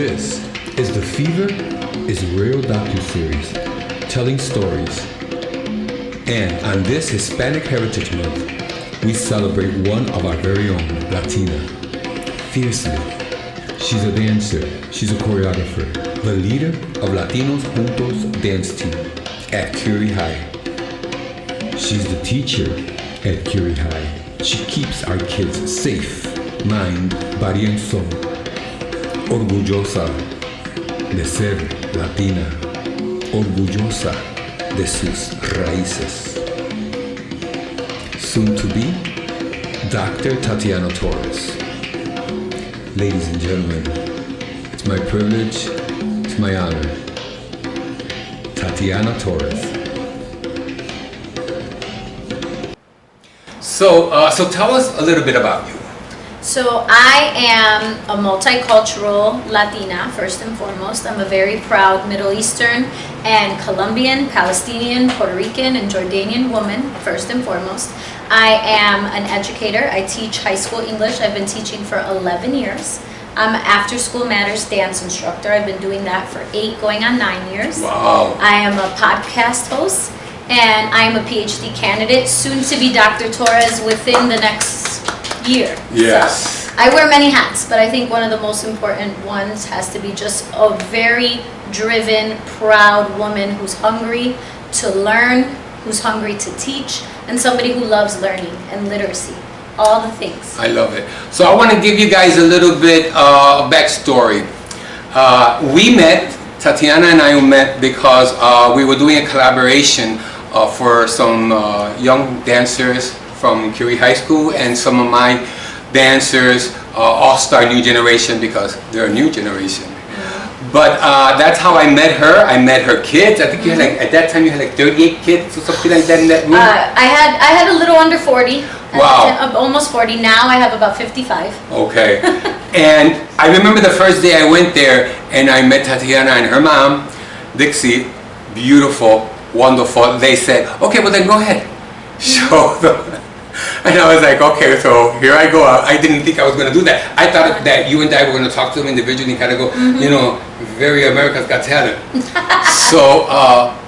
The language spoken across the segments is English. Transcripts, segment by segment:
This is The Fever is Real Docu Series Telling Stories. And on this Hispanic Heritage Month, we celebrate one of our very own, Latina, fiercely. She's a dancer, she's a choreographer, the leader of Latinos Juntos dance team at Curie High. She's the teacher at Curie High. She keeps our kids safe, mind, body and soul. Orgullosa de ser latina, orgullosa de sus raíces. Soon to be, Dr. Tatiana Torres. Ladies and gentlemen, it's my privilege, it's my honor. Tatiana Torres. So tell us a little bit about you. So I am a multicultural Latina, first and foremost. I'm a very proud Middle Eastern and Colombian, Palestinian, Puerto Rican, and Jordanian woman, first and foremost. I am an educator. I teach high school English. I've been teaching for 11 years. I'm an After School Matters dance instructor. I've been doing that for 8, going on 9 years. Wow. I am a podcast host, and I am a PhD candidate, soon to be Dr. Torres within the next year. Yes. So I wear many hats, but I think one of the most important ones has to be just a very driven, proud woman who's hungry to learn, who's hungry to teach, and somebody who loves learning and literacy. All the things. I love it. So I want to give you guys a little bit of backstory. We met, Tatiana and I met because we were doing a collaboration for some young dancers from Curie High School and some of my dancers, all-star new generation, because they're a new generation. But that's how I met her. I met her kids. I think you had at that time you had 38 kids or something like that in that room. I had a little under 40. Wow. Almost 40. Now I have about 55. Okay. And I remember the first day I went there and I met Tatiana and her mom, Dixie, beautiful, wonderful. They said, okay, well then go ahead. Show them. And I was like, okay, so here I go. I didn't think I was going to do that. I thought that you and I were going to talk to them individually and kind of go, you know, very America's Got Talent. So,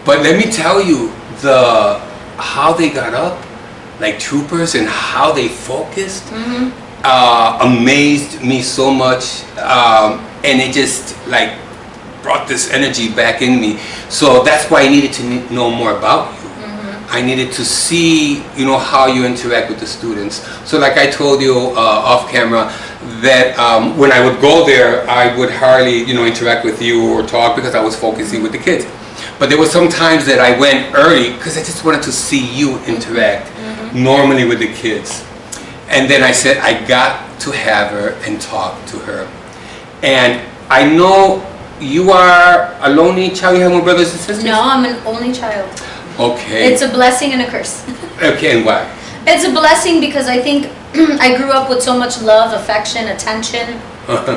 but let me tell you, how they got up, like troopers, and how they focused, amazed me so much. And it just like brought this energy back in me. So that's why I needed to know more about you. I needed to see, you know, how you interact with the students. So like I told you off camera, that when I would go there, I would hardly, you know, interact with you or talk because I was focusing with the kids. But there were some times that I went early because I just wanted to see you interact normally with the kids. And then I said, I got to have her and talk to her. And I know you are a lonely child. You have more brothers and sisters? No, I'm an only child. Okay. It's a blessing and a curse. Okay, and why? It's a blessing because I think I grew up with so much love, affection, attention,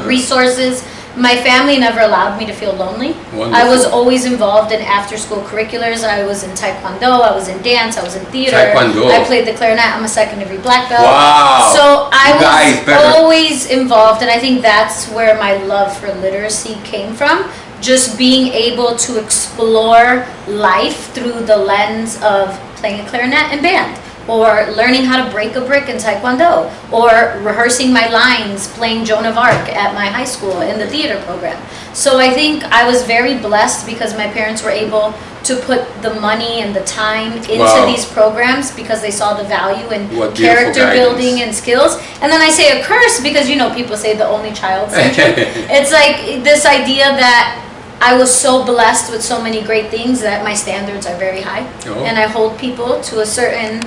resources. My family never allowed me to feel lonely. Wonderful. I was always involved in after-school curriculars. I was in taekwondo, I was in dance, I was in theater. Taekwondo. I played the clarinet. I'm a second-degree black belt. Wow. So I Guys, was always involved, and I think that's where my love for literacy came from. Just being able to explore life through the lens of playing a clarinet and band, or learning how to break a brick in taekwondo, or rehearsing my lines playing Joan of Arc at my high school in the theater program. So I think I was very blessed because my parents were able to put the money and the time into these programs because they saw the value in character building and skills. And then I say a curse because, you know, people say the only child syndrome. It's like this idea that I was so blessed with so many great things that my standards are very high. And I hold people to a certain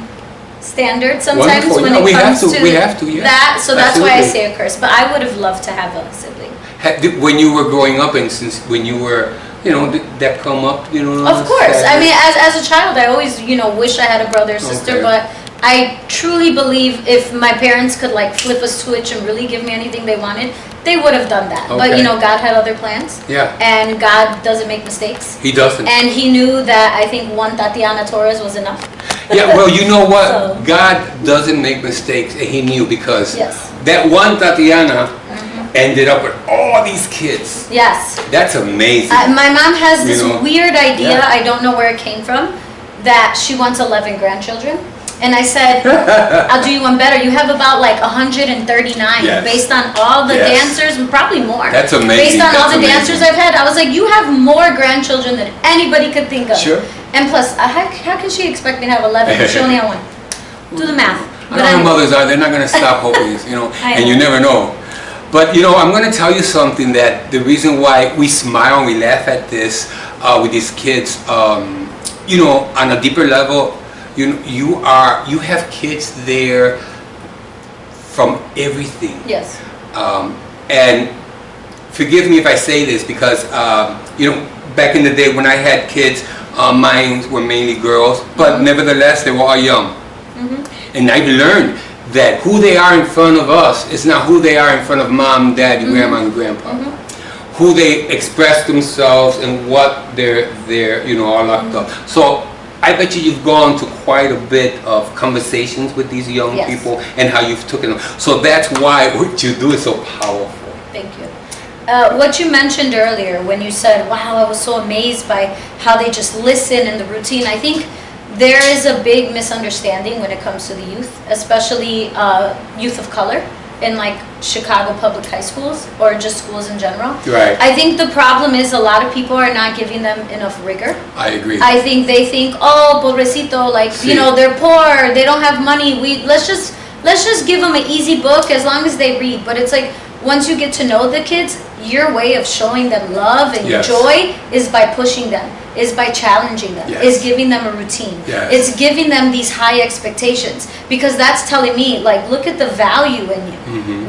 standard sometimes. Wonderful. When Yeah, it comes to yeah. that. So that's why I Absolutely. say a curse. But I would have loved to have a sibling. When you were growing up, and since when you were, you know, did that come up, you know? Of course. I mean, as a child, I always, you know, wish I had a brother or sister. Okay. But I truly believe if my parents could like flip a switch and really give me anything they wanted, they would have done that. But Okay. you know, God had other plans. Yeah. And God doesn't make mistakes. He doesn't. And he knew that I think one Tatiana Torres was enough. Yeah, well, you know what? So- God doesn't make mistakes, and he knew because Yes. that one Tatiana ended up with all these kids. Yes. That's amazing. My mom has this You know? weird idea, Yeah. I don't know where it came from, that she wants 11 grandchildren. And I said, I'll do you one better. You have about like 139 Yes. based on all the Yes. dancers, and probably more. That's amazing. Based on all That's the amazing. dancers I've had, I was like, you have more grandchildren than anybody could think of. Sure. And plus, how can she expect me to have 11 if she only had one? Do the math. I know how mothers are. They're not going to stop hoping, and you never know. But, I'm going to tell you something that the reason why we smile and we laugh at this with these kids, on a deeper level, you have kids there from everything. Yes. And forgive me if I say this because, back in the day when I had kids, mine were mainly girls, but nevertheless, they were all young. And I've learned that who they are in front of us is not who they are in front of mom, dad, grandma, and grandpa. Who they express themselves and what they're all locked up. So I bet you've gone to quite a bit of conversations with these young Yes. people and how you've taken them. So that's why what you do is so powerful. Thank you. What you mentioned earlier when you said, wow, I was so amazed by how they just listen and the routine, I think there is a big misunderstanding when it comes to the youth, especially youth of color in like Chicago public high schools or just schools in general. Right. I think the problem is a lot of people are not giving them enough rigor. I agree. I think they think, oh, pobrecito, like, Sí. they're poor, they don't have money, let's just give them an easy book as long as they read. But it's like, once you get to know the kids, your way of showing them love and Yes. joy is by pushing them, is by challenging them, Yes. is giving them a routine. Yes. It's giving them these high expectations, because that's telling me, like, look at the value in you.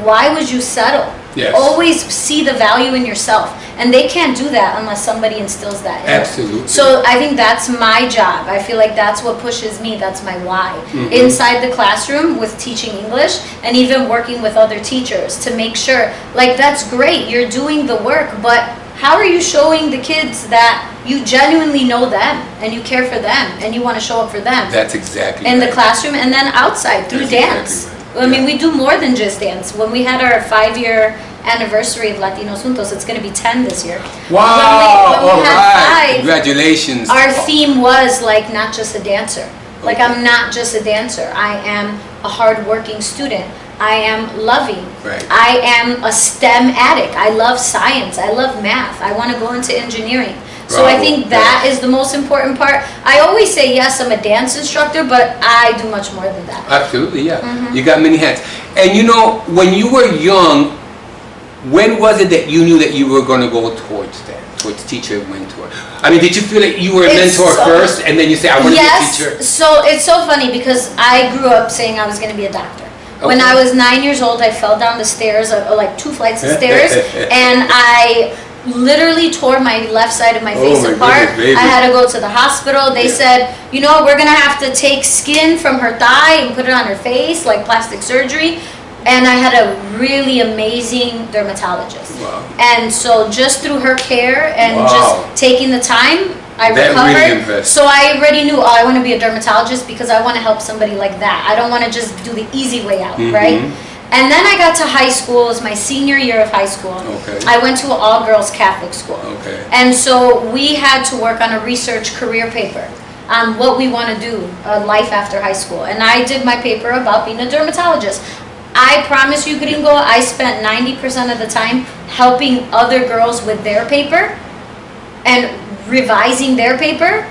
Why would you settle? Yes. Always see the value in yourself. And they can't do that unless somebody instills that in them. Absolutely. So I think that's my job. I feel like that's what pushes me. That's my why. Inside the classroom with teaching English and even working with other teachers to make sure, like, that's great, you're doing the work, but how are you showing the kids that you genuinely know them and you care for them and you want to show up for them That's exactly in right. the classroom and then outside through That's dance? exactly right. I mean, Yeah. we do more than just dance. When we had our 5-year anniversary of Latinos Juntos, it's going to be 10 this year. Wow! When we All had right. 5, Congratulations. our theme was like not just a dancer. Like, Okay. I'm not just a dancer. I am a hardworking student. I am loving. Right. I am a STEM addict. I love science. I love math. I want to go into engineering. So I Bravo. think that Yes. is the most important part. I always say, yes, I'm a dance instructor, but I do much more than that. Absolutely, yeah. You got many hats. And when you were young, when was it that you knew that you were going to go towards that? Towards teacher, mentor? I mean, did you feel like you were a It's mentor so- first and then you say, I want to be a teacher? Yes. So it's so funny because I grew up saying I was going to be a doctor. When Okay. I was 9 years old, I fell down the stairs, like 2 flights of stairs, and I literally tore my left side of my Oh face my apart. goodness, baby. I had to go to the hospital. They Yeah. said, we're going to have to take skin from her thigh and put it on her face, like plastic surgery. And I had a really amazing dermatologist. Wow. And so just through her care and Wow. just taking the time, I That really recovered. impressed. So I already knew, I want to be a dermatologist because I want to help somebody like that. I don't want to just do the easy way out, right? And then I got to high school. It was my senior year of high school. Okay. I went to an all-girls Catholic school. Okay. And so we had to work on a research career paper on what we want to do, life after high school. And I did my paper about being a dermatologist. I promise you, Gringo, I spent 90% of the time helping other girls with their paper and revising their paper.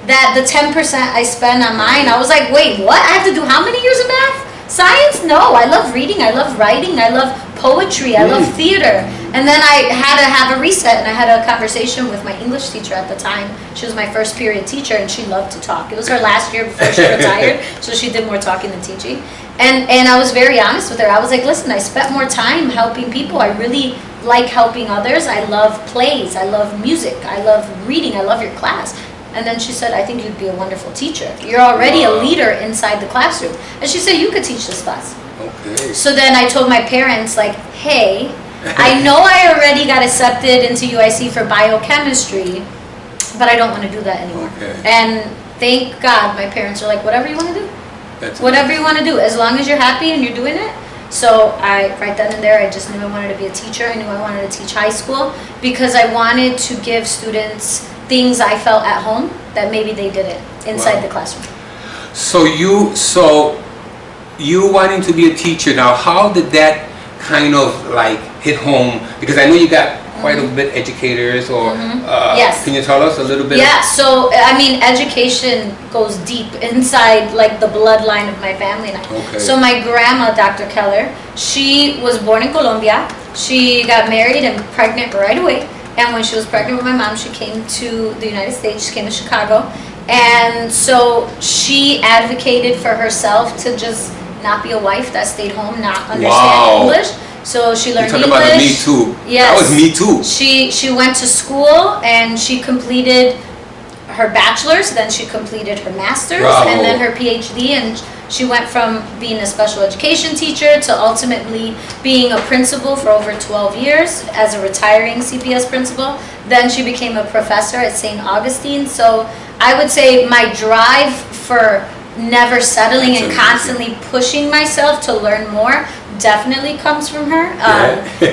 That the 10% I spend on mine, I was like, wait, what? I have to do how many years of math? Science? No, I love reading, I love writing, I love poetry, I love theater. And then I had to have a reset, and I had a conversation with my English teacher at the time. She was my first period teacher, and she loved to talk. It was her last year before she retired, so she did more talking than teaching. And I was very honest with her. I was like, listen, I spent more time helping people. I really like helping others. I love plays, I love music, I love reading, I love your class. And then she said, I think you'd be a wonderful teacher. You're already a leader inside the classroom. And she said, you could teach this class. Okay. So then I told my parents, like, hey, I know I already got accepted into UIC for biochemistry, but I don't want to do that anymore. Okay. And thank God my parents are like, whatever you want to do. That's Whatever you want to do, as long as you're happy and you're doing it. So right then and there, I just knew I wanted to be a teacher. I knew I wanted to teach high school because I wanted to give students things I felt at home that maybe they didn't inside the classroom. So you wanting to be a teacher now, how did that kind of like hit home? Because I know you got quite a bit educators or Yes. Can you tell us a little bit? Yeah, so I mean, education goes deep inside like the bloodline of my family now. Okay. So my grandma, Dr. Keller, she was born in Colombia. She got married and pregnant right away. And when she was pregnant with my mom, she came to the United States. She came to Chicago. And so she advocated for herself to just not be a wife that stayed home, not understand English. So she learned Talk English. about Me Too. Yes. That was Me Too. She went to school and she completed her bachelor's, then she completed her master's, Bravo. and then her PhD, and she went from being a special education teacher to ultimately being a principal for over 12 years as a retiring CPS principal. Then she became a professor at St. Augustine. So I would say my drive for never settling and constantly pushing myself to learn more definitely comes from her.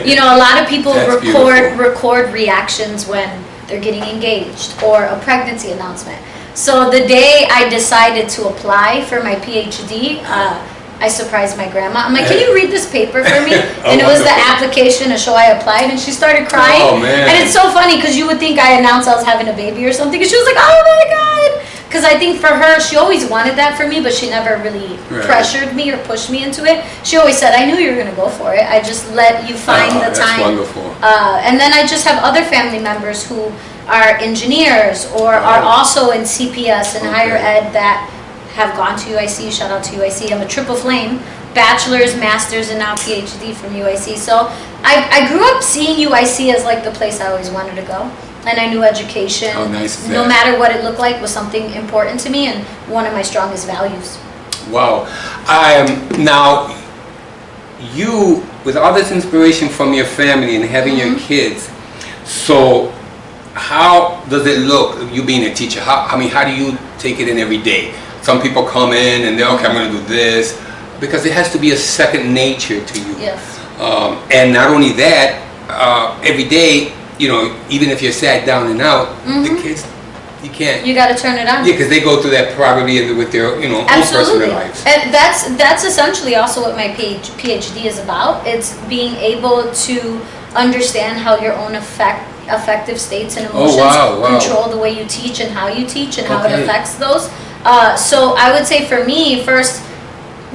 You know, a lot of people record reactions when they're getting engaged or a pregnancy announcement. So the day I decided to apply for my PhD, I surprised my grandma. I'm like, can you read this paper for me? And it was the application to show I applied, and she started crying. Oh, man. And it's so funny because you would think I announced I was having a baby or something, and she was like, oh my God. Because I think for her, she always wanted that for me, but she never really pressured me or pushed me into it. She always said, I knew you were going to go for it. I just let you find the time. That's wonderful. And then I just have other family members who are engineers or are also in CPS and higher ed that have gone to UIC. Shout out to UIC. I'm a triple flame, bachelor's, master's, and now PhD from UIC. So I grew up seeing UIC as like the place I always wanted to go. And I knew education, no matter what it looked like, was something important to me and one of my strongest values. Wow. Now, you, with all this inspiration from your family and having your kids, so how does it look, you being a teacher? How do you take it in every day? Some people come in and they're, okay, I'm going to do this, because it has to be a second nature to you. Yes. And not only that, every day, you know, even if you're sat down and out, the kids, you can't. You got to turn it on. Yeah, because they go through that probably with their, own personal lives. And that's essentially also what my PhD is about. It's being able to understand how your own affective states and emotions control the way you teach and how you teach and how it affects those. So I would say for me, first,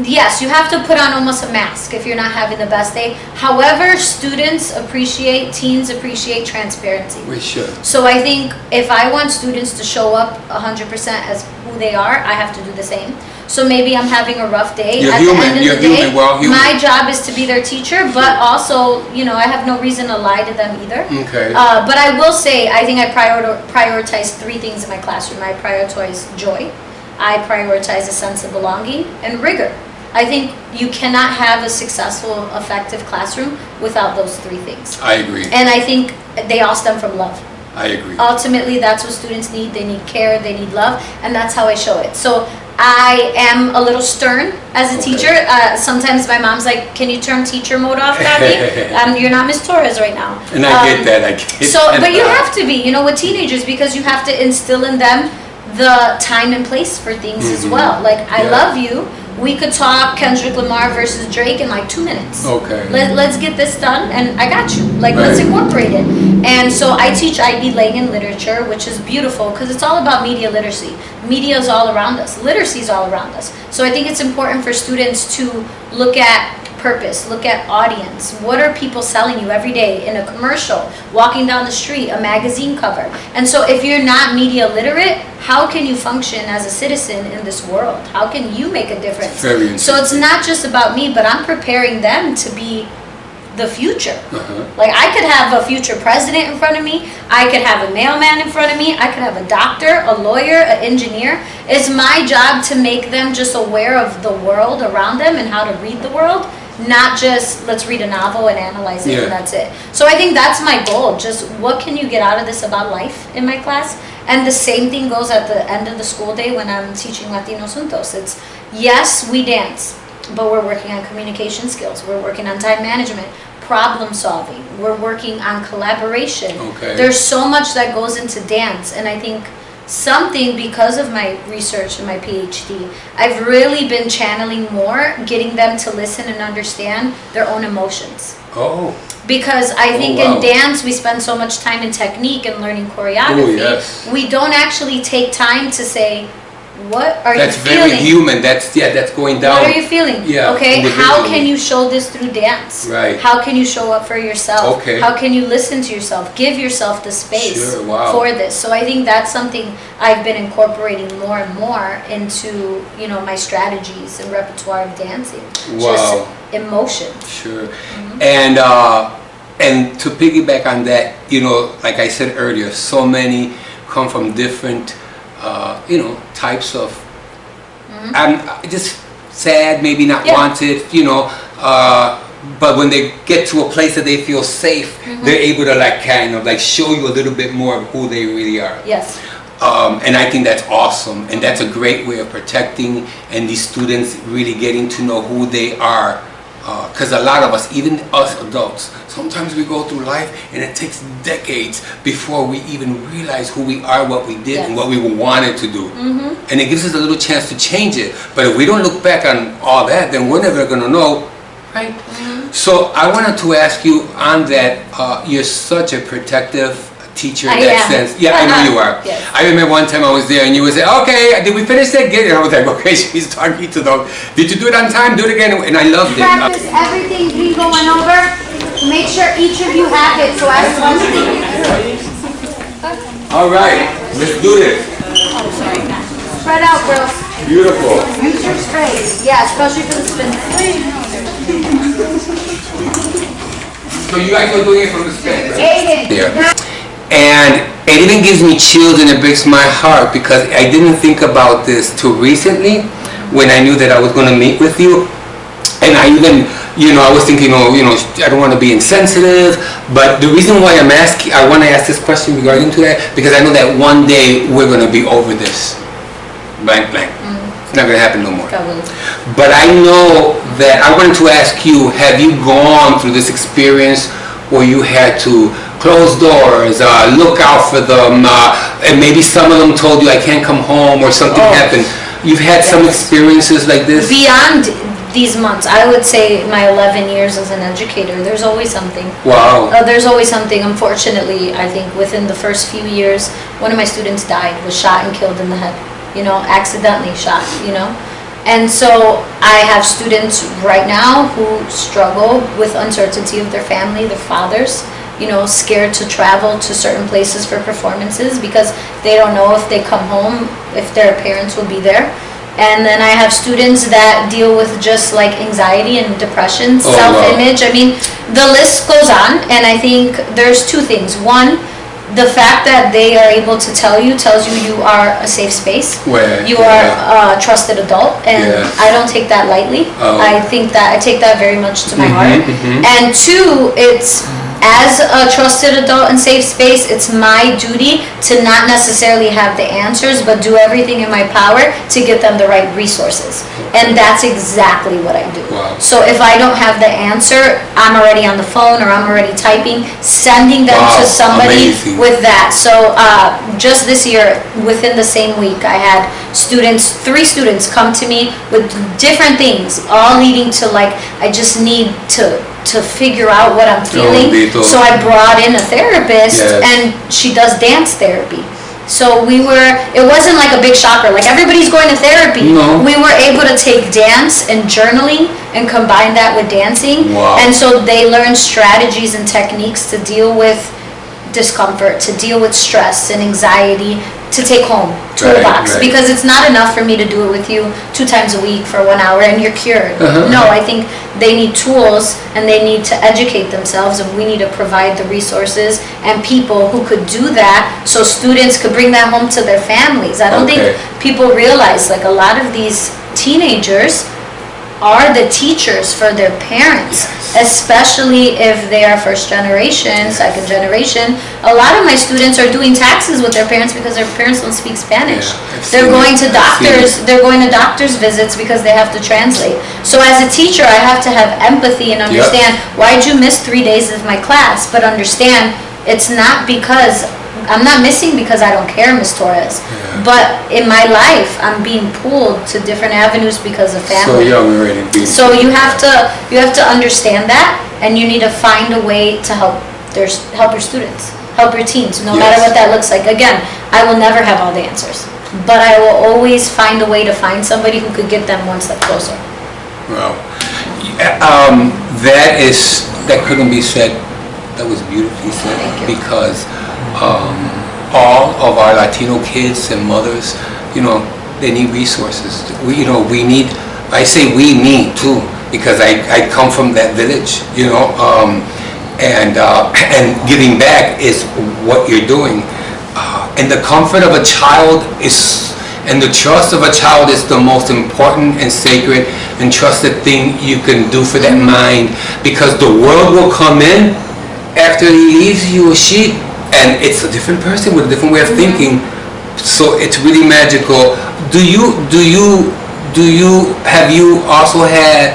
yes, you have to put on almost a mask if you're not having the best day. However, teens appreciate transparency. We should. So I think if I want students to show up 100% as who they are, I have to do the same. So maybe I'm having a rough day. You're At human. the end of You're the day, human. We're all human. my job is to be their teacher, but also, I have no reason to lie to them either. Okay. But I will say, I think I prioritize three things in my classroom. I prioritize joy, I prioritize a sense of belonging, and rigor. I think you cannot have a successful, effective classroom without those three things. I agree. And I think they all stem from love. I agree. Ultimately, that's what students need. They need care, they need love, and that's how I show it. So I am a little stern as a teacher. Sometimes my mom's like, can you turn teacher mode off, Gabby? You're not Miss Torres right now. And I get that. But you have to be, with teenagers, because you have to instill in them the time and place for things as well. Like, I love you. We could talk Kendrick Lamar versus Drake in like 2 minutes. Okay. Let's get this done, and I got you. Let's incorporate it. And so I teach IB Langan literature, which is beautiful because it's all about media literacy. Media is all around us. Literacy is all around us. So I think it's important for students to look at purpose, look at audience. What are people selling you every day in a commercial, walking down the street, a magazine cover? And so if you're not media literate, how can you function as a citizen in this world? How can you make a difference? So it's not just about me, but I'm preparing them to be the future. Like, I could have a future president in front of me, I could have a mailman in front of me, I could have a doctor, a lawyer, an engineer. It's my job to make them just aware of the world around them and how to read the world, not just let's read a novel and analyze it and that's it. So I think that's my goal. Just what can you get out of this about life in my class? And the same thing goes at the end of the school day when I'm teaching Latinos Juntos. It's, yes, we dance. but we're working on communication skills. We're working on time management, problem solving. We're working on collaboration. Okay. There's so much that goes into dance, and I think something, because of my research and my PhD, I've really been channeling more, getting them to listen and understand their own emotions. Oh. Because I think wow. in dance we spend so much time in technique and learning choreography. Oh, yes. We don't actually take time to say, what are That's you feeling? very human. That's going down. What are you feeling? Yeah, Okay, how individually. can you show this through dance? Right. How can you show up for yourself? Okay. How can you listen to yourself? Give yourself the space Sure, wow. for this. So I think that's something I've been incorporating more and more into, you know, my strategies and repertoire of dancing. Wow. Just emotion. Sure. And to piggyback on that, you know, like I said earlier, so many come from different, you know, types of. I'm just sad, maybe not Yeah. wanted, you know. But when they get to a place that they feel safe, they're able to like kind of like show you a little bit more of who they really are. Yes. And I think that's awesome, and that's a great way of protecting and these students really getting to know who they are. Because a lot of us, even us adults, sometimes we go through life and it takes decades before we even realize who we are, what we did, and what we wanted to do. And it gives us a little chance to change it. But if we don't look back on all that, then we're never going to know, right? So I wanted to ask you on that, you're such a protective teacher in that sense. Yeah, I know you are. Yes. I remember one time I was there and you would say, okay, did we finish that gig? And I was like, okay, she's talking to them. Did you do it on time? Do it again. And I loved it. Practice everything Gringo went over. Make sure each of you have it. So as one thing. All right, let's do this. Spread out, girls. Beautiful. Use your space. Yeah, especially for the spin. So you guys are doing it from the spin, right? Aiden. There. And it even gives me chills and it breaks my heart because I didn't think about this too recently when I knew that I was going to meet with you. And I even, you know, I was thinking, oh, you know, I don't want to be insensitive. But the reason why I want to ask this question regarding to that, because I know that one day we're going to be over this. Blank, blank. It's not going to happen no more. Probably. But I know that I wanted to ask you, have you gone through this experience where you had to close doors, look out for them, and maybe some of them told you I can't come home or something happened? You've had some experiences like this? Beyond these months, I would say my 11 years as an educator, there's always something. Wow. There's always something. Unfortunately, I think within the first few years, one of my students died, was shot and killed in the head, you know, accidentally shot, you know. And so I have students right now who struggle with uncertainty of their family, their fathers, you know, scared to travel to certain places for performances because they don't know if they come home, if their parents will be there. And then I have students that deal with just like anxiety and depression, self-image. Wow. I mean, the list goes on, and I think there's two things. One, the fact that they are able to tells you you are a safe space. Where, you are a trusted adult, and Yes. I don't take that lightly. Oh. I take that very much to my heart. And two, it's as a trusted adult and safe space, it's my duty to not necessarily have the answers, but do everything in my power to get them the right resources. And that's exactly what I do. Wow. So if I don't have the answer, I'm already on the phone or I'm already typing, sending them Wow, to somebody amazing. with that. So just this year, within the same week, I had three students come to me with different things, all leading to like, I just need to figure out what I'm feeling. Dito. So I brought in a therapist, Yes. and she does dance therapy. So it wasn't like a big shocker, like everybody's going to therapy. No. We were able to take dance and journaling and combine that with dancing. Wow. And so they learned strategies and techniques to deal with discomfort, to deal with stress and anxiety, to take home, toolbox. right. Because it's not enough for me to do it with you 2 times a week for 1 hour and you're cured. No, I think they need tools and they need to educate themselves, and we need to provide the resources and people who could do that so students could bring that home to their families. I don't think Okay. people realize, like, a lot of these teenagers are the teachers for their parents, especially if they are first generation, second generation. A lot of my students are doing taxes with their parents because their parents don't speak Spanish. They're going to doctors visits because they have to translate. So as a teacher, I have to have empathy and understand, why'd you miss 3 days of my class? But understand, it's not because I'm not missing because I don't care, Miss Torres. But in my life, I'm being pulled to different avenues because of family. So young already. So you have to understand that, and you need to find a way to help your students, help your teams, no matter what that looks like. Again, I will never have all the answers, but I will always find a way to find somebody who could get them one step closer. Wow. That couldn't be said. That was beautifully said. Thank you. Because all of our Latino kids and mothers, they need resources. We need, I say we, me too, because I come from that village, and giving back is what you're doing. And the comfort of a child and the trust of a child is the most important and sacred and trusted thing you can do for that mind, because the world will come in after he leaves you or she, and it's a different person with a different way of thinking. So it's really magical. Have you also had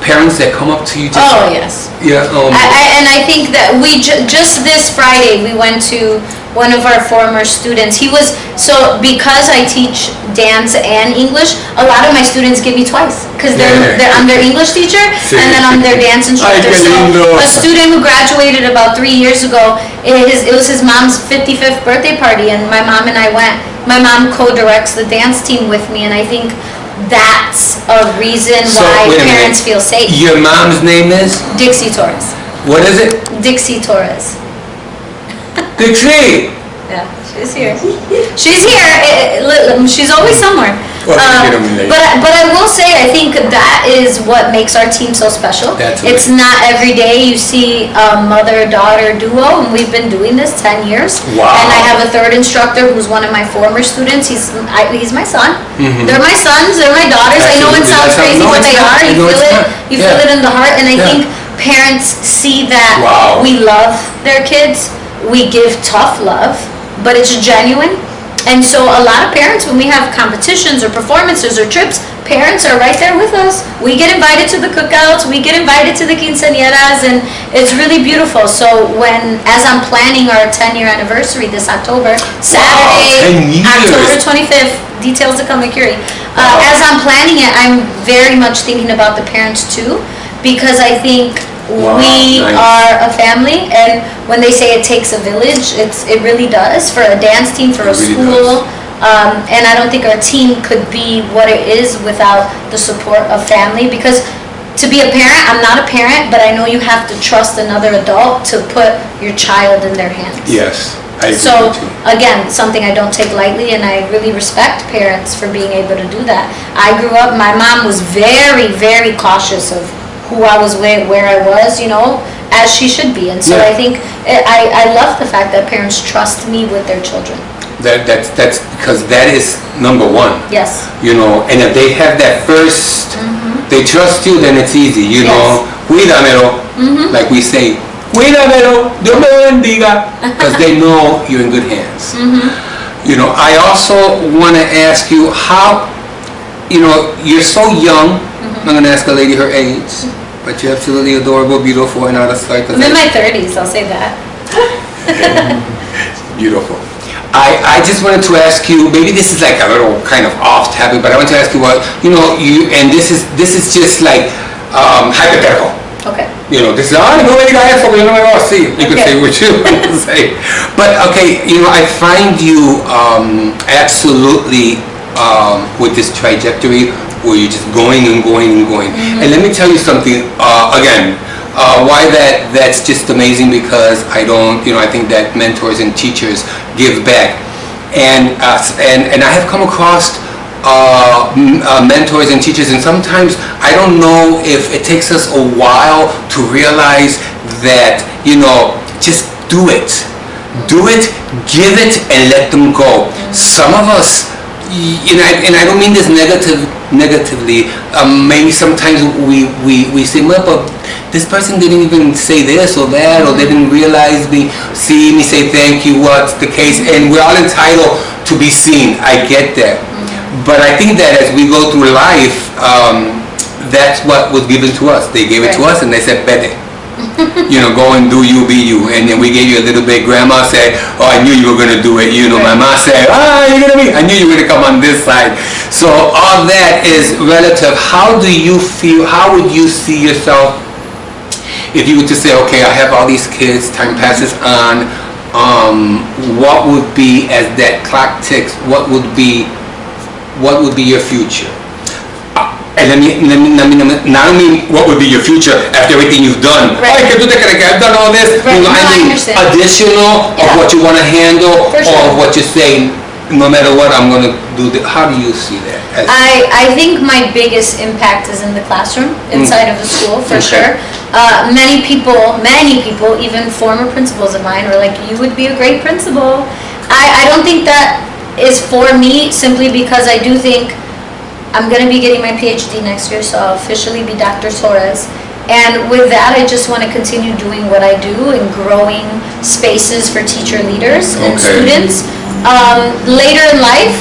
parents that come up to you? Oh yes. Yeah. And I think that we just this Friday we went to one of our former students. Because I teach dance and English, a lot of my students give me twice because I'm their English teacher and then I'm their dance instructor. So a student who graduated about 3 years ago, it was his mom's 55th birthday party, and my mom and I went. My mom co-directs the dance team with me, and I think that's a reason why parents feel safe. Your mom's name is? Dixie Torres. What is it? Dixie Torres. Dixie! Yeah, she's here. She's here. She's always somewhere. But I will say, I think that is what makes our team so special. It's not every day you see a mother-daughter duo, and we've been doing this 10 years. Wow. And I have a third instructor who's one of my former students. He's my son. Mm-hmm. They're my sons. They're my daughters. I know it sounds crazy, but they are. You feel it. You feel it in the heart. And I think parents see that we love their kids. We give tough love, but it's genuine. And so a lot of parents, when we have competitions or performances or trips, parents are right there with us. We get invited to the cookouts, we get invited to the quinceañeras, and it's really beautiful. So as I'm planning our 10-year anniversary this October, Saturday, October 25th, details to come at Curie. As I'm planning it, I'm very much thinking about the parents too, because I think we are a family, and when they say it takes a village, it really does, for a dance team, for a school, and I don't think our team could be what it is without the support of family, because to be a parent, I'm not a parent, but I know you have to trust another adult to put your child in their hands. Yes, I agree. So again, something I don't take lightly, and I really respect parents for being able to do that. I grew up, my mom was very, very cautious of who I was with, where I was, as she should be. And so I think I love the fact that parents trust me with their children. That's because that is number one. Yes. And if they have that first, they trust you, then it's easy. Cuídamelo, like we say, cuídamelo, Dios me bendiga, because they know you're in good hands. I also want to ask you how, you're so young. I'm going to ask a lady her age, but you're absolutely adorable, beautiful, and out of sight. I'm in my 30s, I'll say that. Beautiful. I just wanted to ask you, maybe this is like a little kind of off topic, but I want to ask you and this is just like hypothetical. Okay. This is, no me digas eso, yo no me voy así. You can say what you want to say. But okay, I find you absolutely with this trajectory where you're just going and going and going. And let me tell you something, again, why that's just amazing, because I think that mentors and teachers give back. And I have come across mentors and teachers, and sometimes I don't know if it takes us a while to realize that, just do it. Do it, give it, and let them go. Some of us and I don't mean this negatively. Maybe sometimes we say, well, but this person didn't even say this or that, or they didn't realize me, see me, say thank you, what's the case, and we're all entitled to be seen. I get that. But I think that as we go through life, that's what was given to us. They gave it to us and they said, vete. Go and do you, be you. And then we gave you a little bit. Grandma said, oh, I knew you were going to do it. My mom said, you're going to be. I knew you were going to come on this side. So all that is relative. How do you feel? How would you see yourself if you were to say, okay, I have all these kids, time passes on, what would be, as that clock ticks, what would be your future? And let me not only what would be your future after everything you've done. Right. I've done all this. Right. I mean, additional of what you want to handle, or of what you're saying. No matter what, I'm going to do this. How do you see that? I think my biggest impact is in the classroom, inside of the school, for sure. Many people, even former principals of mine, were like, you would be a great principal. I don't think that is for me, simply because I do think I'm going to be getting my PhD next year, so I'll officially be Dr. Torres. And with that, I just want to continue doing what I do and growing spaces for teacher leaders and students. Later in life,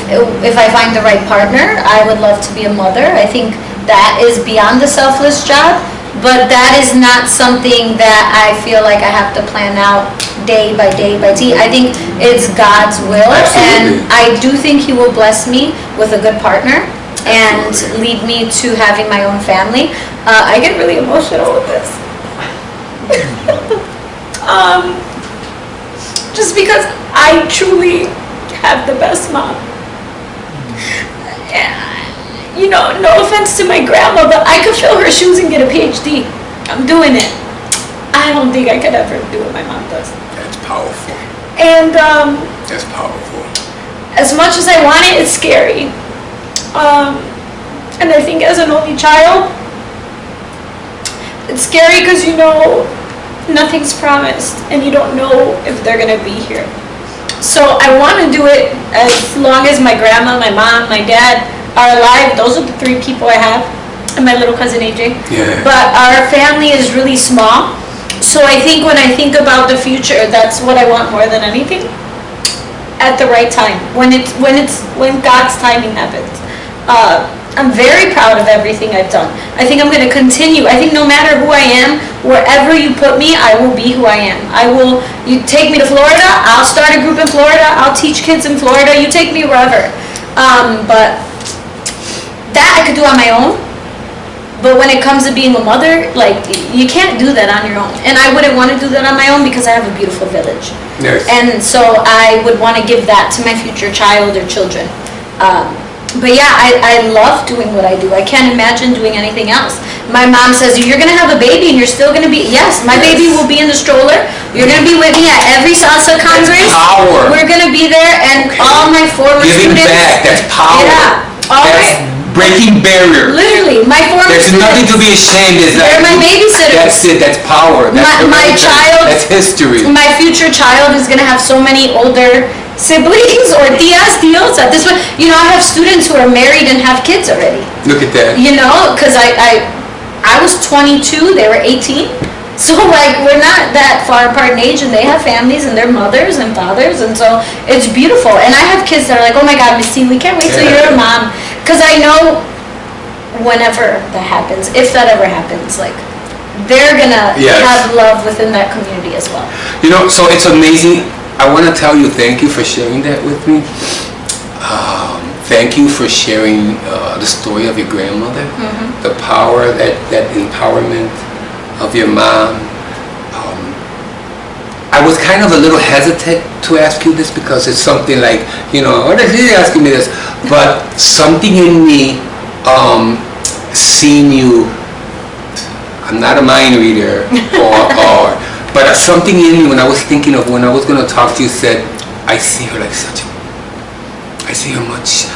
if I find the right partner, I would love to be a mother. I think that is beyond the selfless job, but that is not something that I feel like I have to plan out day by day by day. I think it's God's will. Absolutely. And I do think He will bless me with a good partner and lead me to having my own family. I get really emotional with this. Just because I truly have the best mom. No offense to my grandma, but I could fill her shoes and get a PhD. I'm doing it. I don't think I could ever do what my mom does. That's powerful. And that's powerful. As much as I want it, it's scary. And I think as an only child, it's scary because nothing's promised and you don't know if they're going to be here. So I want to do it as long as my grandma, my mom, my dad are alive. Those are the three people I have, and my little cousin AJ. Yeah. But our family is really small. So I think when I think about the future, that's what I want more than anything. At the right time, when God's timing happens. I'm very proud of everything I've done. I think I'm going to continue. I think no matter who I am, wherever you put me, I will be who I am. You take me to Florida, I'll start a group in Florida, I'll teach kids in Florida, you take me wherever. But that I could do on my own. But when it comes to being a mother, you can't do that on your own. And I wouldn't want to do that on my own because I have a beautiful village. Yes. And so I would want to give that to my future child or children. But yeah, I love doing what I do. I can't imagine doing anything else. My mom says, you're going to have a baby and you're still going to be, yes, my baby will be in the stroller. You're going to be with me at every salsa congress. That's power. We're going to be there, and all my former Giving students. back, that's power. Yeah. Breaking barriers. Literally, my former There's students. nothing to be ashamed of. They're my babysitters. That's it, that's power. That's my child. That's history. My future child is going to have so many older siblings or tíos at this point. I have students who are married and have kids already. Look at that. Because I was 22, they were 18. So we're not that far apart in age, and they have families and their mothers and fathers, and so it's beautiful. And I have kids that are like, oh my God, Miss T, we can't wait till you're a mom. Because I know whenever that happens, if that ever happens, they're gonna have love within that community as well. So it's amazing. I want to tell you thank you for sharing that with me. Thank you for sharing the story of your grandmother, the power, that empowerment of your mom. I was kind of a little hesitant to ask you this because it's something like, what is he asking me this? But something in me, seeing you, I'm not a mind reader, but something in me when I was thinking of when I was going to talk to you said, I see her like I see her much,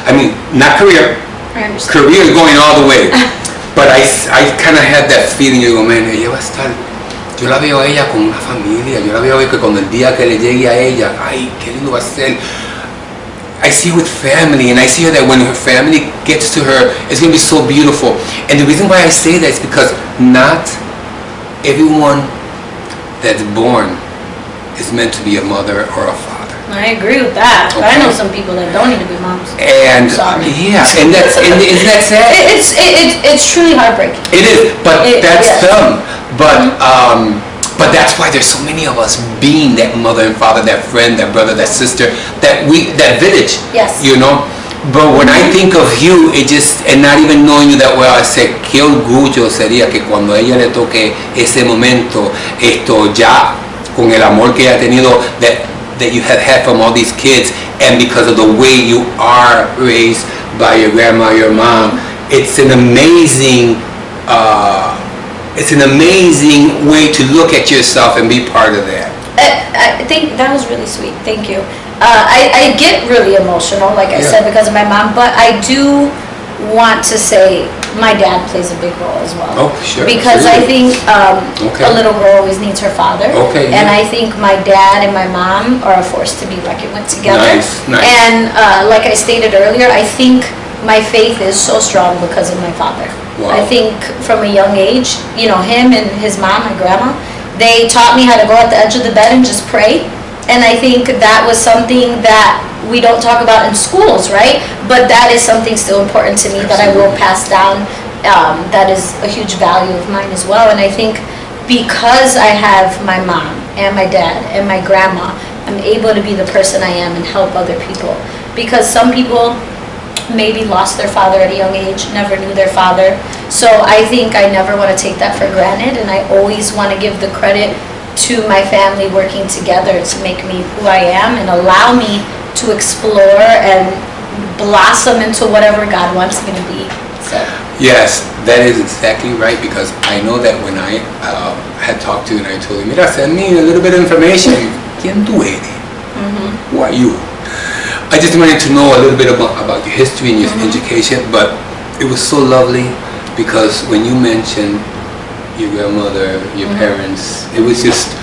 not career. Career is going all the way. But I kind of had that feeling, yo digo, man, ella va a estar, yo la veo a ella con una familia, yo la veo que cuando el día que le llegue a ella, ay, qué lindo va a ser. I see her with family, and I see her that when her family gets to her, it's going to be so beautiful. And the reason why I say that is because not everyone that's born is meant to be a mother or a father. I agree with that. Okay. I know some people that don't need to be moms. And Sorry. yeah, and that's and isn't that sad? It's truly heartbreaking. It is, but that's yes. them. But that's why there's so many of us being that mother and father, that friend, that brother, that sister, that village. Yes. You know. But when I think of you, it just, and not even knowing you that well, I say, qué orgullo sería que cuando a ella le toque ese momento, esto ya con el amor que ella ha tenido, that you have had from all these kids, and because of the way you are raised by your grandma, your mom, it's an amazing way to look at yourself and be part of that. I think that was really sweet. Thank you. I get really emotional, like I said, because of my mom, but I do want to say my dad plays a big role as well. Oh, sure. Because I think a little girl always needs her father. Okay. And I think my dad and my mom are a force to be reckoned with together. Nice. And like I stated earlier, I think my faith is so strong because of my father. Wow. I think from a young age, you know, him and his mom, my grandma, they taught me how to go at the edge of the bed and just pray. And I think that was something that we don't talk about in schools, right? But that is something still important to me that I will pass down. That is a huge value of mine as well. And I think because I have my mom and my dad and my grandma, I'm able to be the person I am and help other people. Because some people maybe lost their father at a young age, never knew their father. So I think I never want to take that for granted, and I always want to give the credit to my family working together to make me who I am and allow me to explore and blossom into whatever God wants me to be. So. Yes, that is exactly right, because I know that when I had talked to you and I told you, mira, send me a little bit of information. ¿Quién tú eres? Who are you? I just wanted to know a little bit about your history and your education, but it was so lovely because when you mentioned your grandmother, your parents, it was just,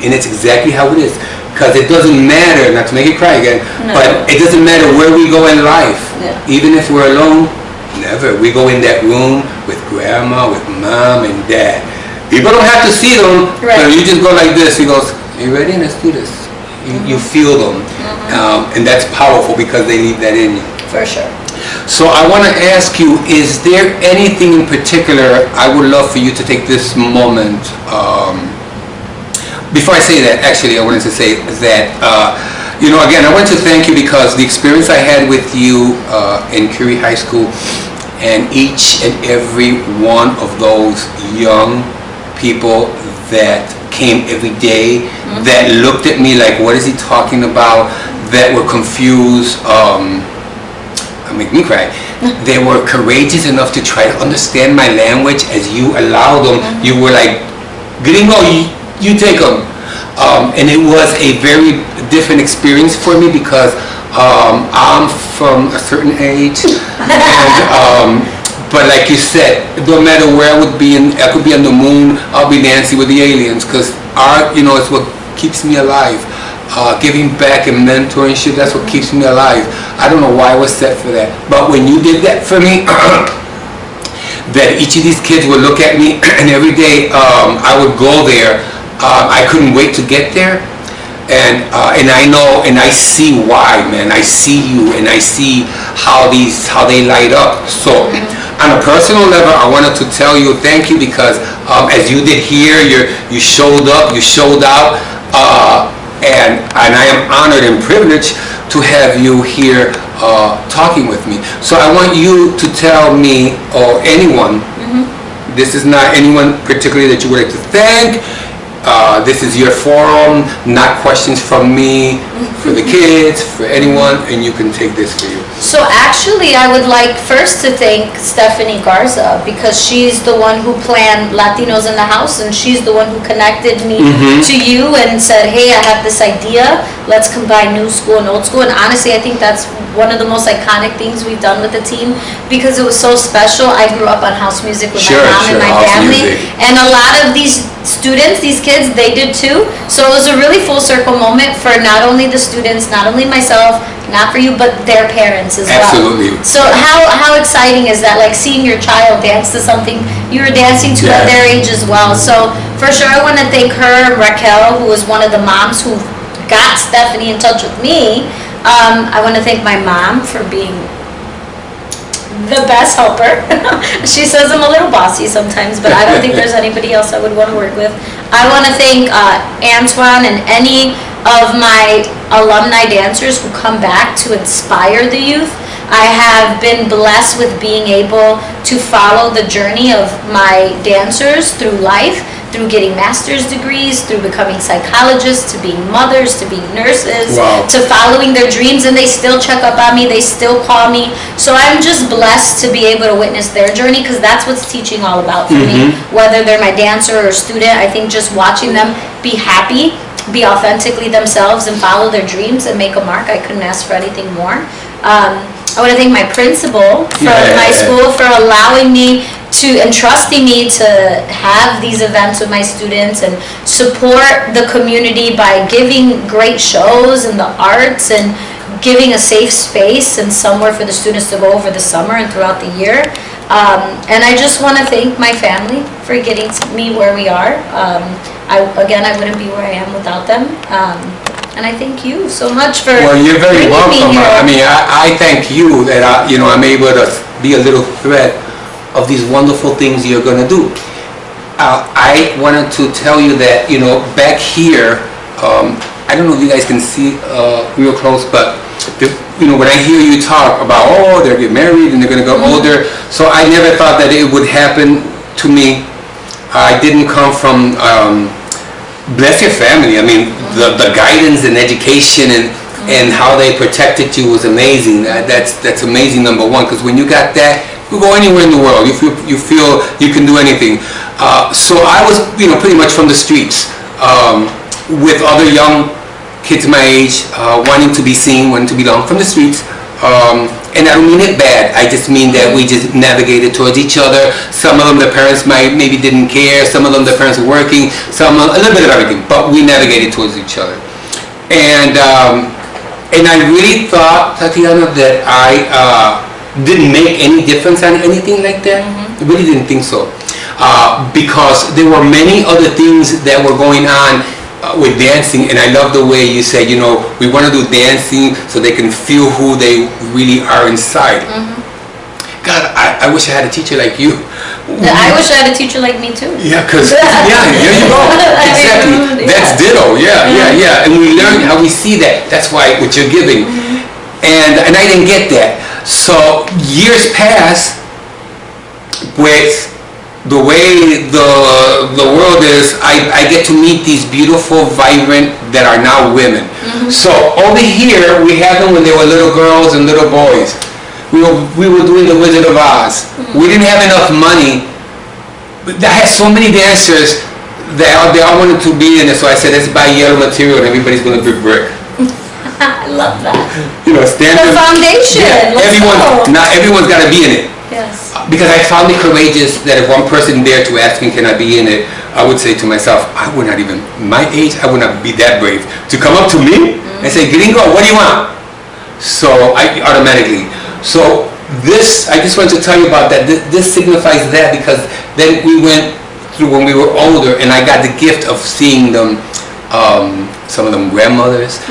and it's exactly how it is. Because it doesn't matter, not to make you cry again, but it doesn't matter where we go in life. Yeah. Even if we're alone, never. We go in that room with grandma, with mom and dad. People don't have to see them, but you just go like this. He goes, "Are you ready? Let's do this." You feel them, and that's powerful because they leave that in you. For sure. So I want to ask you, is there anything in particular, I would love for you to take this moment, before I say that, actually I wanted to say that, you know, again, I want to thank you because the experience I had with you in Curie High School, and each and every one of those young people that came every day, that looked at me like, what is he talking about, that were confused, make me cry. They were courageous enough to try to understand my language as you allowed them. You were like, Gringo, you take them. And it was a very different experience for me because I'm from a certain age. And, but like you said, it don't matter where I would be, I could be on the moon, I'll be dancing with the aliens, because art, you know, is what keeps me alive. Giving back and mentorship, that's what keeps me alive. I don't know why I was set for that, but when you did that for me, that each of these kids would look at me, and every day I would go there. I couldn't wait to get there, and I know and I see why, man. I see you and I see how they light up. So on a personal level, I wanted to tell you thank you because as you did here, you showed up, you showed out. And I am honored and privileged to have you here talking with me. So I want you to tell me, or anyone, this is not anyone particularly that you would like to thank. This is your forum, not questions from me, for the kids, for anyone, and you can take this for you. So actually, I would like first to thank Stephanie Garza because she's the one who planned Latinos in the House, and she's the one who connected me to you and said, hey, I have this idea, let's combine new school and old school. And honestly, I think that's one of the most iconic things we've done with the team because it was so special. I grew up on house music with my mom and my family, and a lot of these students, these kids, they did too. So it was a really full circle moment for not only the students, not only myself, not for you, but their parents as well. Absolutely. So how exciting is that? Like seeing your child dance to something you were dancing to at their age as well. So for sure, I want to thank her, Raquel, who was one of the moms who got Stephanie in touch with me. I want to thank my mom for being the best helper. She says I'm a little bossy sometimes, but I don't think there's anybody else I would want to work with. I want to thank Antoine and any of my alumni dancers who come back to inspire the youth. I have been blessed with being able to follow the journey of my dancers through life, through getting master's degrees, through becoming psychologists, to being mothers, to being nurses, to following their dreams, and they still check up on me, they still call me. So I'm just blessed to be able to witness their journey, because that's what's teaching all about for me. Whether they're my dancer or student, I think just watching them be happy, be authentically themselves, and follow their dreams and make a mark, I couldn't ask for anything more. I want to thank my principal from my school for allowing me to and trusting me to have these events with my students and support the community by giving great shows in the arts and giving a safe space and somewhere for the students to go over the summer and throughout the year. And I just want to thank my family for getting me where we are. I wouldn't be where I am without them. And I thank you so much for Well, you're very welcome. I mean, I thank you that I'm able to be a little thread of these wonderful things you're going to do. I wanted to tell you that, back here, I don't know if you guys can see real close, but when I hear you talk about, they're getting married and they're going to go older, so I never thought that it would happen to me. I didn't come from bless your family. I mean, the guidance and education and how they protected you was amazing. That's amazing, number one, because when you got that, you go anywhere in the world. You feel you can do anything. So I was, pretty much from the streets with other young kids my age, wanting to be seen, wanting to belong, from the streets. And I don't mean it bad. I just mean that we just navigated towards each other. Some of them, the parents maybe didn't care. Some of them, the parents were working. A little bit of everything. But we navigated towards each other. And I really thought, Tatiana, that I didn't make any difference on anything like that. I really didn't think so. Because there were many other things that were going on with dancing, and I love the way you said, we want to do dancing so they can feel who they really are inside. God, I wish I had a teacher like you. I wish I had a teacher like me too. Yeah, because, there you go. Exactly. That's ditto. Yeah. And we learn how we see that. That's why what you're giving. And I didn't get that. So years pass with the way the world is, I get to meet these beautiful, vibrant, that are now women. So over here, we had them when they were little girls and little boys. We were doing the Wizard of Oz. We didn't have enough money. But I had so many dancers that they all wanted to be in it, so I said, let's buy yellow material and everybody's going to be brick. I love that. Standard. The foundation. Yeah, not everyone's got to be in it. Yes. Because I found it courageous that if one person dared to ask me, can I be in it, I would say to myself, I would not even, my age, I would not be that brave to come up to me and say, Gringo, what do you want? So I automatically. So this, I just wanted to tell you about that. This signifies that, because then we went through when we were older, and I got the gift of seeing them. Some of them grandmothers,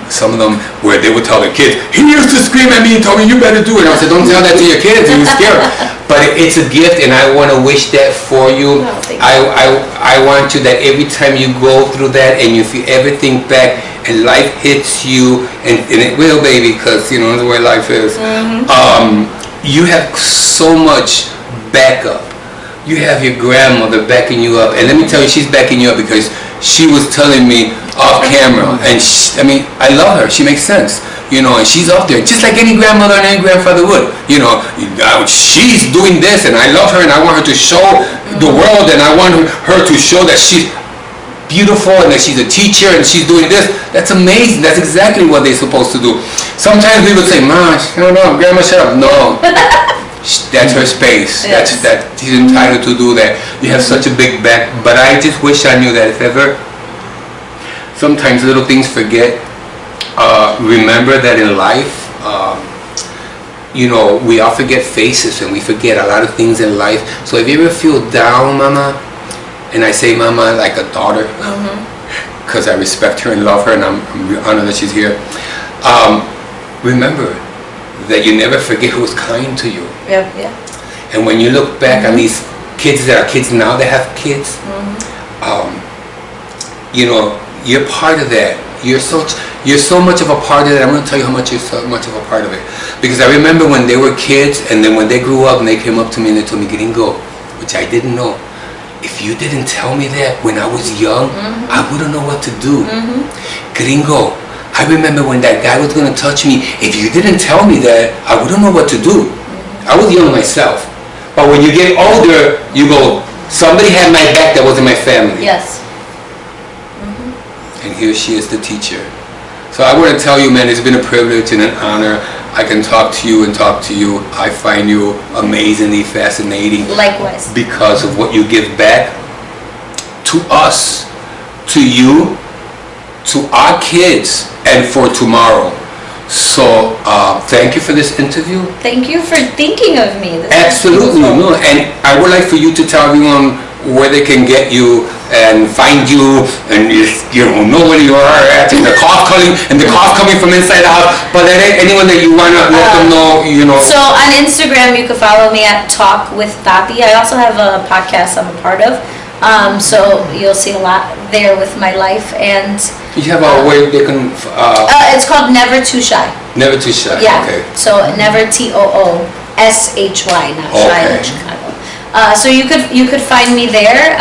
some of them where they would tell their kids, he used to scream at me and told me you better do it. And I said, don't tell that to your kids, you're scared. But it's a gift, and I want to wish that for you. I want you that every time you go through that and you ever think back and life hits you, and it will, baby, because that's the way life is. You have so much backup. You have your grandmother backing you up, and let me tell you, she's backing you up because she was telling me off camera, and I love her. She makes sense, and she's up there just like any grandmother and any grandfather would. She's doing this, and I love her, and I want her to show the world, and I want her to show that she's. beautiful and that she's a teacher and she's doing this. That's amazing. That's exactly what they're supposed to do. Sometimes we would say, "Ma, shut up, Grandma, shut up." No, that's her space. Yes. She's entitled to do that. You have such a big back. But I just wish I knew that if ever, sometimes little things forget. Remember that in life, you know, we all forget faces and we forget a lot of things in life. So if you ever feel down, Mama, and I say Mama like a daughter, because I respect her and love her and I'm honored that she's here, remember that you never forget who was kind to you. Yeah, yeah. And when you look back on these kids that are kids now that have kids, you know, you're part of that. You're so much of a part of it. I'm going to tell you how much you're so much of a part of it. Because I remember when they were kids, and then when they grew up and they came up to me and they told me, Gringo, which I didn't know. If you didn't tell me that when I was young, I wouldn't know what to do. Gringo, I remember when that guy was going to touch me. If you didn't tell me that, I wouldn't know what to do. I was young myself. But when you get older, you go, somebody had my back that wasn't my family. Yes. And here she is, the teacher. So I want to tell you, man, it's been a privilege and an honor. I can talk to you and talk to you. I find you amazingly fascinating. Likewise. Because of what you give back to us, to you, to our kids, and for tomorrow. So thank you for this interview. Thank you for thinking of me. This Absolutely. No, and I would like for you to tell everyone where they can get you and find you and you know where you are at, and the cough coming from inside the house. But anyone that you want to let them know, you know. So on Instagram, you can follow me at Talk with Tati. I also have a podcast I'm a part of. So you'll see a lot there with my life. And you have a way they can. it's called Never Too Shy. Never Too Shy. Yeah. Okay. So Never TOOSHY, not shy like Chicago. So you could find me there.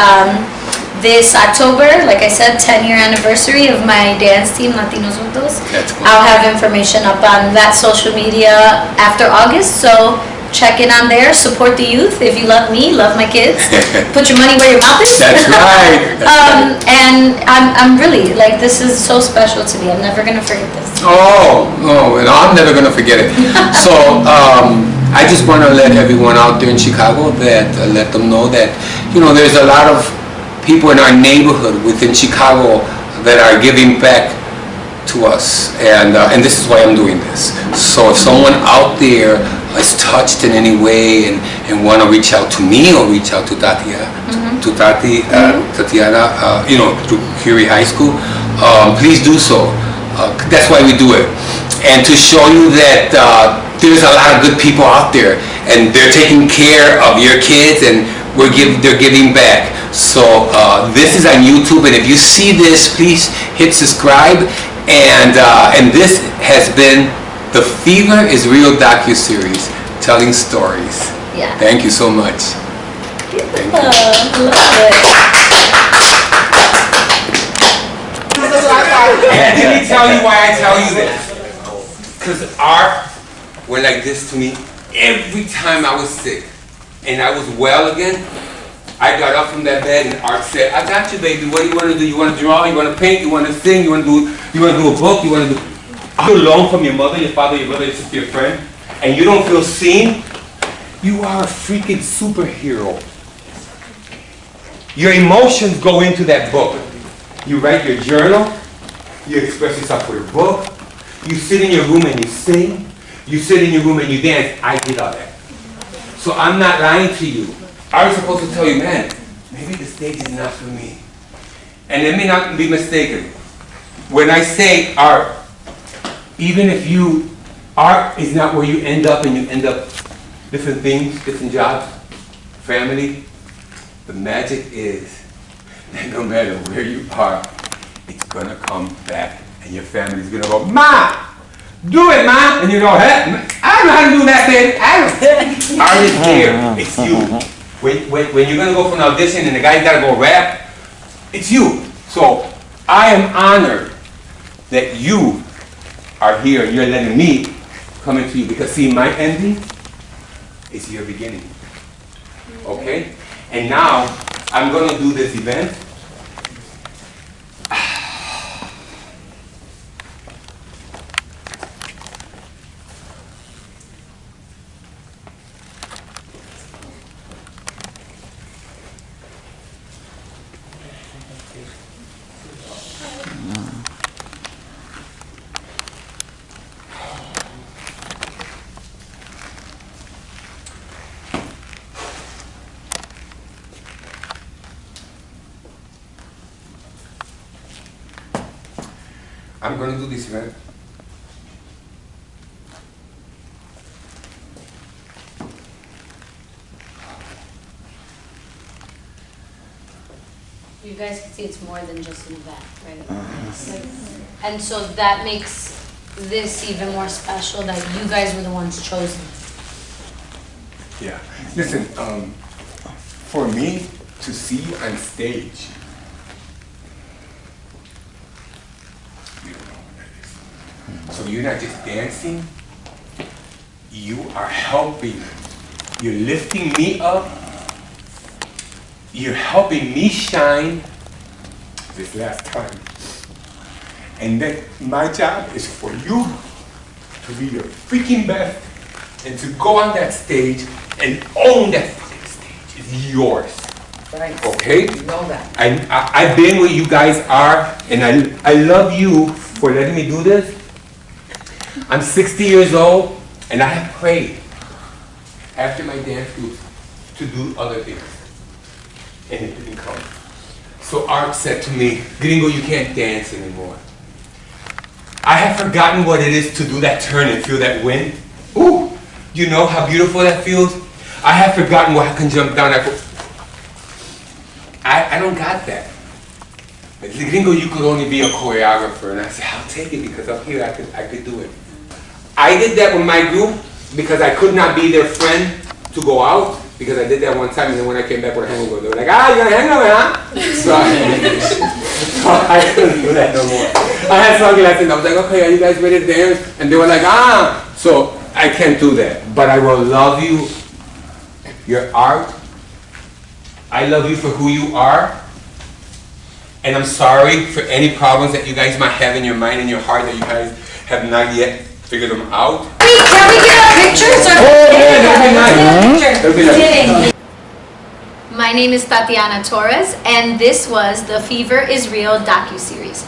This October, like I said, 10-year anniversary of my dance team, Latinos Juntos. That's cool. I'll have information up on that social media after August, so check in on there. Support the youth. If you love me, love my kids. Put your money where your mouth is. That's right. And I'm really, like, this is so special to me. I'm never going to forget this. Oh, and I'm never going to forget it. So, I just want to let everyone out there in Chicago that, let them know that, you know, there's a lot of people in our neighborhood within Chicago that are giving back to us, and this is why I'm doing this. So if someone out there is touched in any way and want to reach out to me or reach out to Tatiana, you know, to Curie High School, please do so. That's why we do it, and to show you that there's a lot of good people out there, and they're taking care of your kids, and they're giving back. So this is on YouTube, and if you see this, please hit subscribe. And this has been the Fever is Real Docu Series, telling stories. Yeah. Thank you so much. Thank you. Love it. And let me tell you why I tell you this. Because art went like this to me every time I was sick, and I was well again. I got up from that bed and Art said, "I got you, baby. What do you want to do? You want to draw? You want to paint? You want to sing? You want to do a book? You want to do? You're alone from your mother, your father, your brother, your sister, your friend, and you don't feel seen. You are a freaking superhero. Your emotions go into that book. You write your journal. You express yourself with a book. You sit in your room and you sing. You sit in your room and you dance. I did all that. So I'm not lying to you. I was supposed to tell you, man, maybe the stage is not for me. And let me not be mistaken. When I say art, even if art is not where you end up, and you end up different things, different jobs, family, the magic is that no matter where you are, it's gonna come back, and your family's gonna go, "Ma, do it, Ma!" And you go, "Hey, I don't know how to do that, baby. Art is here. It's you. When you're gonna go for an audition and the guy's gotta go rap, it's you. So I am honored that you are here and you're letting me come into you, because see, my ending is your beginning. Okay? And now I'm gonna do this event, I'm gonna do this event. You guys can see it's more than just an event, right? And so that makes this even more special that you guys were the ones chosen. Yeah. Listen, for me to see you on stage, you don't know what that is. So you're not just dancing, you are helping. You're lifting me up. You're helping me shine this last time. And then my job is for you to be your freaking best and to go on that stage and own that fucking stage. It's yours. Right. Okay? You know that. I've been where you guys are, and I love you for letting me do this. I'm 60 years old, and I have prayed after my dance group to do other things. And it didn't come. So Art said to me, Gringo, you can't dance anymore. I have forgotten what it is to do that turn and feel that wind. Ooh, you know how beautiful that feels? I have forgotten where I can jump down. I don't got that. But Gringo, you could only be a choreographer. And I said, I'll take it because up here I could do it. I did that with my group because I could not be their friend to go out. Because I did that one time, and then when I came back with a hangover, they were like, you got a hangover, huh? So I couldn't do that no more. I had sunglasses, and I was like, okay, are you guys ready to dance? And they were like, So I can't do that. But I will love you, your art. I love you for who you are. And I'm sorry for any problems that you guys might have in your mind and your heart that you guys have not yet figured them out. Can we get a picture? That'd be nice. My name is Tatiana Torres, and this was the Fever is Real docu series.